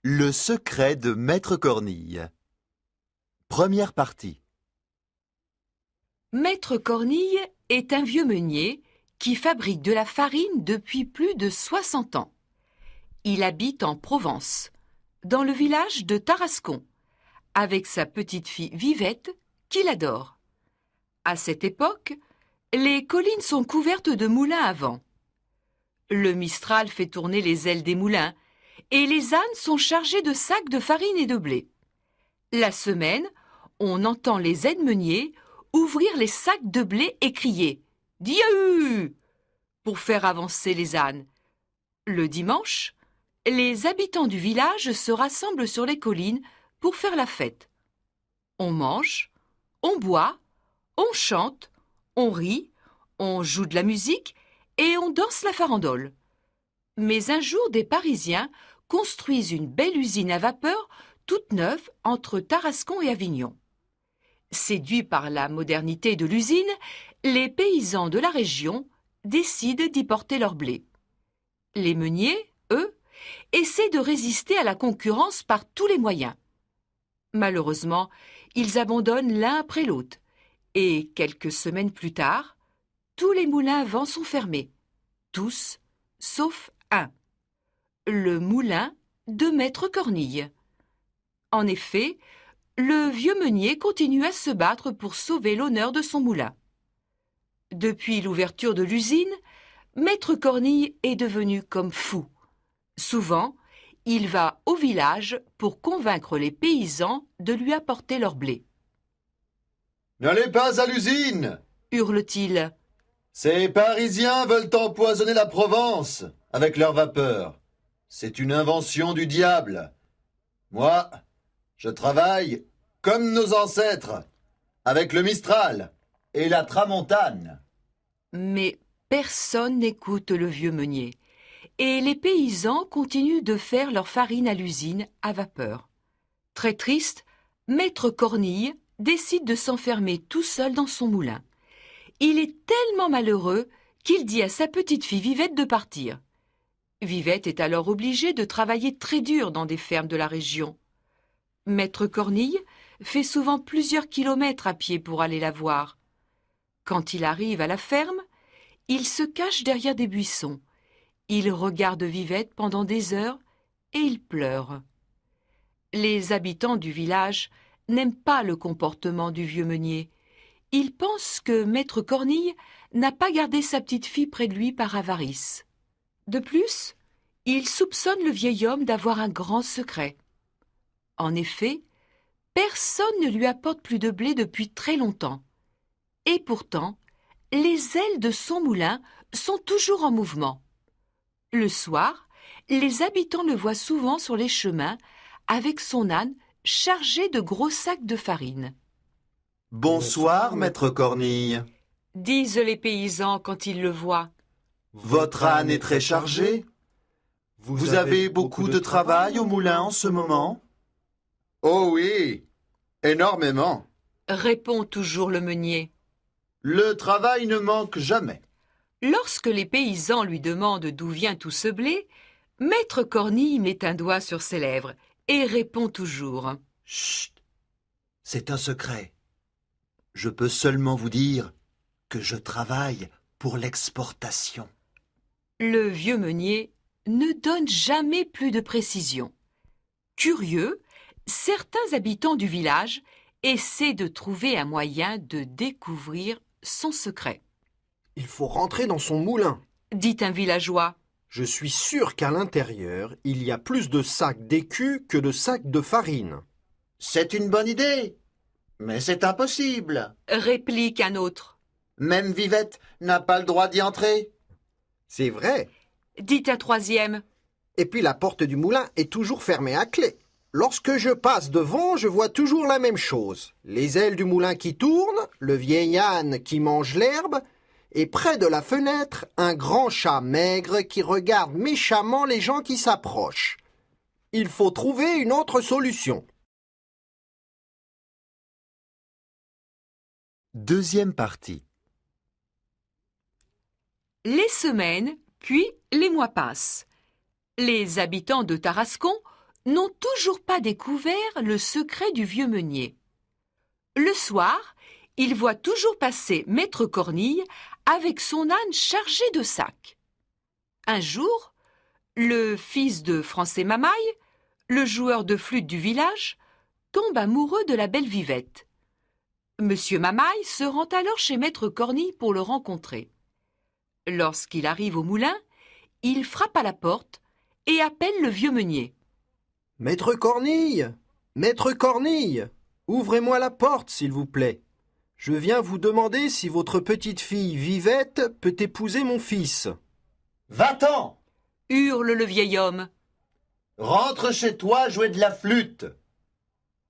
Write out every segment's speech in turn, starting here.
Le secret de Maître Cornille. Première partie. Maître Cornille est un vieux meunier qui fabrique de la farine depuis plus de 60 ans. Il habite en Provence, dans le village de Tarascon, avec sa petite fille Vivette qu'il adore. À cette époque, les collines sont couvertes de moulins à vent. Le Mistral fait tourner les ailes des moulins et les ânes sont chargés de sacs de farine et de blé. La semaine, on entend les aides-meuniers ouvrir les sacs de blé et crier « Diahu !» pour faire avancer les ânes. Le dimanche, les habitants du village se rassemblent sur les collines pour faire la fête. On mange, on boit, on chante, on rit, on joue de la musique et on danse la farandole. Mais un jour, des Parisiens construisent une belle usine à vapeur toute neuve entre Tarascon et Avignon. Séduits par la modernité de l'usine, les paysans de la région décident d'y porter leur blé. Les meuniers, eux, essaient de résister à la concurrence par tous les moyens. Malheureusement, ils abandonnent l'un après l'autre, et quelques semaines plus tard, tous les moulins à vent sont fermés, tous, sauf un, le moulin de Maître Cornille. En effet, le vieux meunier continue à se battre pour sauver l'honneur de son moulin. Depuis l'ouverture de l'usine, Maître Cornille est devenu comme fou. Souvent, il va au village pour convaincre les paysans de lui apporter leur blé. « N'allez pas à l'usine !» hurle-t-il. « Ces Parisiens veulent empoisonner la Provence avec leur vapeur. C'est une invention du diable. Moi, je travaille comme nos ancêtres, avec le Mistral et la Tramontane. » Mais personne n'écoute le vieux meunier, et les paysans continuent de faire leur farine à l'usine à vapeur. Très triste, Maître Cornille décide de s'enfermer tout seul dans son moulin. Il est tellement malheureux qu'il dit à sa petite fille Vivette de partir. Vivette est alors obligée de travailler très dur dans des fermes de la région. Maître Cornille fait souvent plusieurs kilomètres à pied pour aller la voir. Quand il arrive à la ferme, il se cache derrière des buissons. Il regarde Vivette pendant des heures et il pleure. Les habitants du village n'aiment pas le comportement du vieux meunier. Ils pensent que Maître Cornille n'a pas gardé sa petite fille près de lui par avarice. De plus, ils soupçonnent le vieil homme d'avoir un grand secret. En effet, personne ne lui apporte plus de blé depuis très longtemps. Et pourtant, les ailes de son moulin sont toujours en mouvement. Le soir, les habitants le voient souvent sur les chemins avec son âne chargé de gros sacs de farine. « Bonsoir, Maître Cornille. » disent les paysans quand ils le voient. Votre âne est très chargé. Vous avez beaucoup de travail au moulin en ce moment? Oh oui, énormément. Répond toujours le meunier. Le travail ne manque jamais. Lorsque les paysans lui demandent d'où vient tout ce blé, Maître Cornille met un doigt sur ses lèvres et répond toujours. Chut, c'est un secret. Je peux seulement vous dire que je travaille pour l'exportation. Le vieux meunier ne donne jamais plus de précisions. Curieux, certains habitants du village essaient de trouver un moyen de découvrir son secret. « Il faut rentrer dans son moulin, » dit un villageois. « Je suis sûr qu'à l'intérieur, il y a plus de sacs d'écus que de sacs de farine. » « C'est une bonne idée, mais c'est impossible. » réplique un autre. « Même Vivette n'a pas le droit d'y entrer. » « C'est vrai, » dit un troisième. « Et puis la porte du moulin est toujours fermée à clé. Lorsque je passe devant, je vois toujours la même chose. Les ailes du moulin qui tournent, le vieil âne qui mange l'herbe, et près de la fenêtre, un grand chat maigre qui regarde méchamment les gens qui s'approchent. Il faut trouver une autre solution. » Deuxième partie. Les semaines, puis les mois passent. Les habitants de Tarascon n'ont toujours pas découvert le secret du vieux meunier. Le soir, ils voient toujours passer Maître Cornille avec son âne chargé de sacs. Un jour, le fils de Francet Mamaille, le joueur de flûte du village, tombe amoureux de la belle Vivette. Monsieur Mamaille se rend alors chez Maître Cornille pour le rencontrer. Lorsqu'il arrive au moulin, il frappe à la porte et appelle le vieux meunier. « Maître Cornille! Maître Cornille! Ouvrez-moi la porte, s'il vous plaît. Je viens vous demander si votre petite fille Vivette peut épouser mon fils. » « Va-t'en! Hurle le vieil homme. Rentre chez toi jouer de la flûte.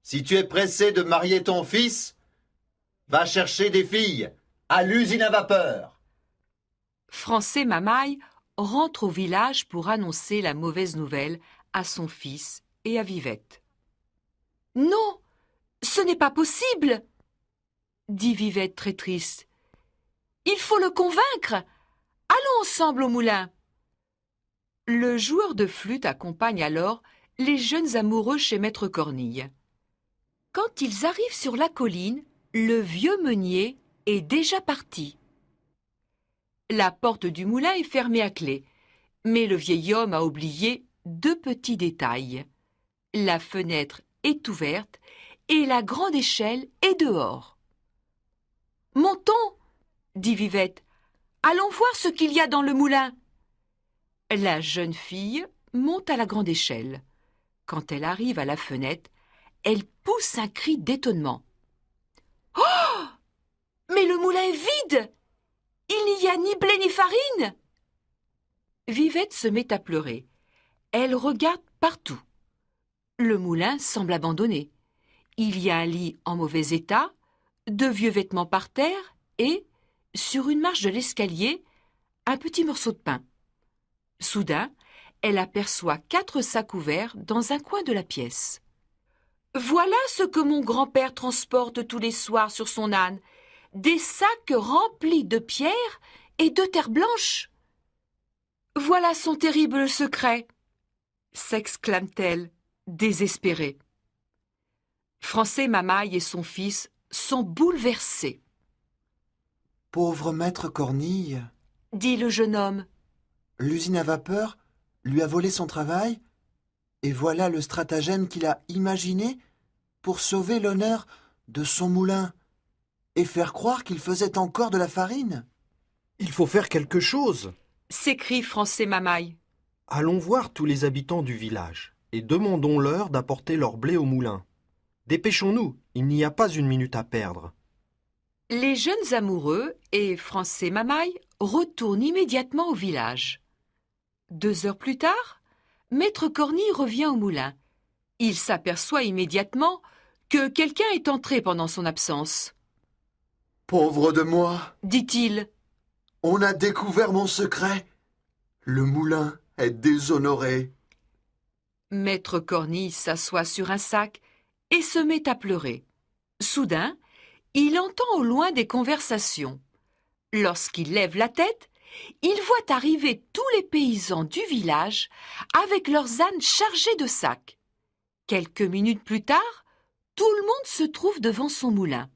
Si tu es pressé de marier ton fils, va chercher des filles à l'usine à vapeur. » Francet Mamaille rentre au village pour annoncer la mauvaise nouvelle à son fils et à Vivette. « Non, ce n'est pas possible !» dit Vivette très triste. « Il faut le convaincre. Allons ensemble au moulin. » Le joueur de flûte accompagne alors les jeunes amoureux chez Maître Cornille. Quand ils arrivent sur la colline, le vieux meunier est déjà parti. La porte du moulin est fermée à clé, mais le vieil homme a oublié 2 petits détails. La fenêtre est ouverte et la grande échelle est dehors. « Montons !» dit Vivette. « Allons voir ce qu'il y a dans le moulin. » La jeune fille monte à la grande échelle. Quand elle arrive à la fenêtre, elle pousse un cri d'étonnement. « Oh ! Mais le moulin est vide ! Il n'y a ni blé ni farine !» Vivette se met à pleurer. Elle regarde partout. Le moulin semble abandonné. Il y a un lit en mauvais état, 2 vieux vêtements par terre et, sur une marche de l'escalier, un petit morceau de pain. Soudain, elle aperçoit 4 sacs ouverts dans un coin de la pièce. « Voilà ce que mon grand-père transporte tous les soirs sur son âne, des sacs remplis de pierres et de terre blanche. Voilà son terrible secret !» s'exclame-t-elle, désespérée. Francet Mamaille et son fils sont bouleversés. « Pauvre Maître Cornille, Dit le jeune homme. l'usine à vapeur lui a volé son travail, et voilà le stratagème qu'il a imaginé pour sauver l'honneur de son moulin et faire croire qu'il faisait encore de la farine. » Il faut faire quelque chose. S'écrie Francet Mamaille. Allons voir tous les habitants du village et demandons-leur d'apporter leur blé au moulin. Dépêchons-nous, il n'y a pas une minute à perdre. Les jeunes amoureux et Francet Mamaille retournent immédiatement au village. 2 heures plus tard, Maître Cornille revient au moulin. Il s'aperçoit immédiatement que quelqu'un est entré pendant son absence. « Pauvre de moi, Dit-il. on a découvert mon secret. Le moulin est déshonoré. » Maître Cornille s'assoit sur un sac et se met à pleurer. Soudain, il entend au loin des conversations. Lorsqu'il lève la tête, il voit arriver tous les paysans du village avec leurs ânes chargés de sacs. Quelques minutes plus tard, tout le monde se trouve devant son moulin.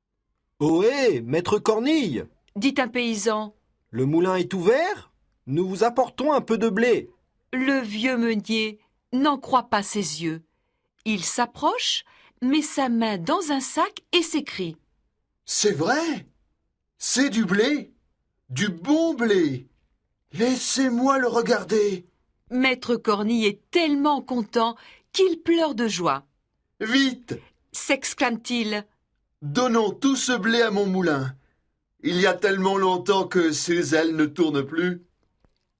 « Ohé, Maître Cornille, Dit un paysan. le moulin est ouvert? Nous vous apportons un peu de blé. » Le vieux meunier n'en croit pas ses yeux. Il s'approche, met sa main dans un sac et s'écrie. « C'est vrai, c'est du blé, du bon blé. Laissez-moi le regarder. Maître Cornille est tellement content qu'il pleure de joie. Vite, S'exclame-t-il. donnons tout ce blé à mon moulin. Il y a tellement longtemps que ses ailes ne tournent plus. »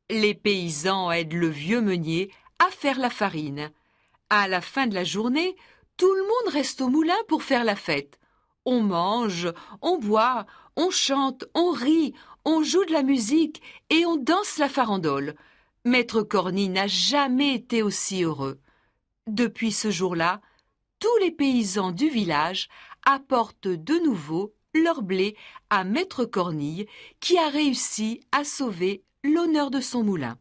Les paysans aident le vieux meunier à faire la farine. À la fin de la journée, tout le monde reste au moulin pour faire la fête. On mange, on boit, on chante, on rit, on joue de la musique et on danse la farandole. Maître Cornille n'a jamais été aussi heureux. Depuis ce jour-là, tous les paysans du village apportent de nouveau leur blé à Maître Cornille qui a réussi à sauver l'honneur de son moulin.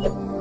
Thank